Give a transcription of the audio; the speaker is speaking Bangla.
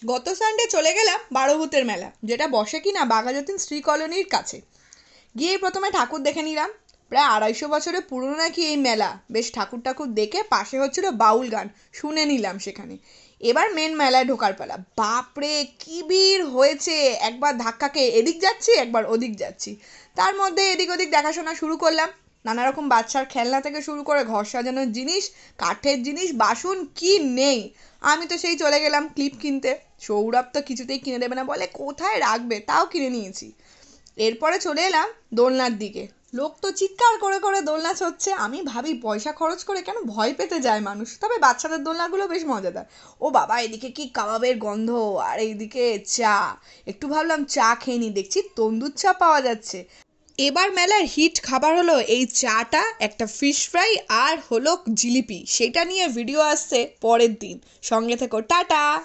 গত সানডে চলে গেলাম বারোভূতের মেলা, যেটা বসে কিনা বাঘাযতীন শ্রী কলোনির কাছে। গিয়ে প্রথমে ঠাকুর দেখে নিলাম। প্রায় 250 বছরের পুরনো নাকি এই মেলা। বেশ ঠাকুর ঠাকুর দেখে পাশে হচ্ছিল বাউল গান, শুনে নিলাম সেখানে। এবার মেন মেলায় ঢোকার পালা। বাপরে কি ভিড় হয়েছে! একবার ধাক্কাকে এদিক যাচ্ছি, একবার ওদিক যাচ্ছি। তার মধ্যে এদিক ওদিক দেখাশোনা শুরু করলাম। নানা রকম বাচ্চার খেলনা থেকে শুরু করে ঘর সাজানোর জিনিস, কাঠের জিনিস, বাসন কি নেই। আমি তো সেই চলে গেলাম ক্লিপ কিনতে। সৌরভ তো কিছুতেই কিনে দেবে না, বলে কোথায় রাখবে, তাও কিনে নিয়েছি। এরপরে চলে এলাম দোলনার দিকে। লোক তো চিৎকার করে করে দোলনা চড়ছে। আমি ভাবি পয়সা খরচ করে কেন ভয় পেতে যায় মানুষ। তবে বাচ্চাদের দোলনাগুলো বেশ মজাদার। ও বাবা, এদিকে কি কাবাবের গন্ধ, আর এইদিকে চা। একটু ভাবলাম চা খেয়ে নি, দেখছি তন্দুর চা পাওয়া যাচ্ছে। এবার মেলার হিট খাবার হলো এই চাটা, একটা ফিশ ফ্রাই, আর হলো জিলিপি। সেটা নিয়ে ভিডিও আসছে পরের দিন। সঙ্গে থেকো, টাটা।